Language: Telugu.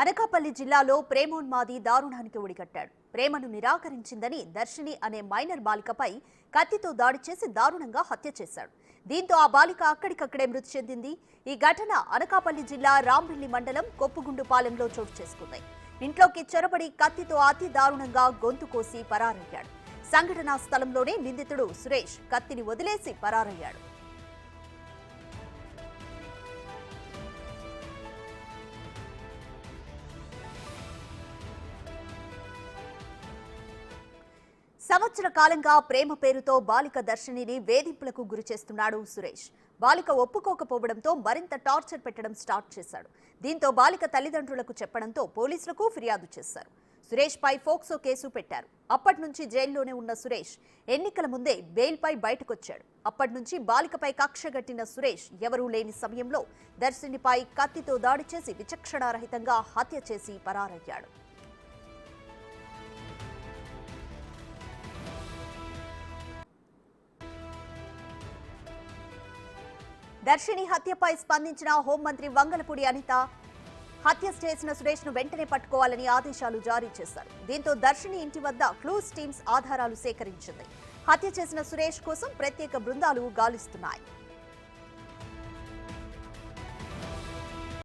అనకాపల్లి జిల్లాలో ప్రేమోన్మాది దారుణానికి ఒడిగట్టాడు. ప్రేమను నిరాకరించిందని దర్శిని అనే మైనర్ బాలికపై కత్తితో దాడి చేసి దారుణంగా హత్య చేశాడు. దీంతో ఆ బాలిక అక్కడికక్కడే మృతి చెందింది. ఈ ఘటన అనకాపల్లి జిల్లా రాంబిల్లి మండలం కొప్పుగుండుపాలెంలో చోటు చేసుకుంది. ఇంట్లోకి చొరబడి కత్తితో అతి దారుణంగా గొంతు కోసి పరారయ్యాడు. సంఘటనా స్థలంలోనే నిందితుడు సురేష్ కత్తిని వదిలేసి పరారయ్యాడు. సంవత్సర కాలంగా ప్రేమ పేరుతో బాలిక దర్శినిని వేధింపులకు గురి చేస్తున్నాడు సురేష్. బాలిక ఒప్పుకోకపోవడంతో మరింత టార్చర్ పెట్టడం స్టార్ట్ చేశాడు. దీంతో బాలిక తల్లిదండ్రులకు చెప్పడంతో పోలీసులకు ఫిర్యాదు చేశారు. సురేష్ పై ఫోక్సో కేసు పెట్టారు. అప్పటి నుంచి జైల్లోనే ఉన్న సురేష్ ఎన్నికల ముందే బెయిల్పై బయటకొచ్చాడు. అప్పటి నుంచి బాలికపై కక్షగట్టిన సురేష్ ఎవరూ లేని సమయంలో దర్శినిపై కత్తితో దాడి చేసి విచక్షణారహితంగా హత్య చేసి పరారయ్యాడు. దర్శిని హత్యపై స్పందించిన హోంమంత్రి వంగలపూడి అనిత హత్య చేసిన సురేష్ ను వెంటనే పట్టుకోవాలని ఆదేశాలు జారీ చేశారు. దీంతో దర్శిని ఇంటి వద్ద క్లూస్ టీమ్స్ ఆధారాలు సేకరించింది. హత్య చేసిన సురేష్ కోసం ప్రత్యేక బృందాలు గాలిస్తున్నాయి.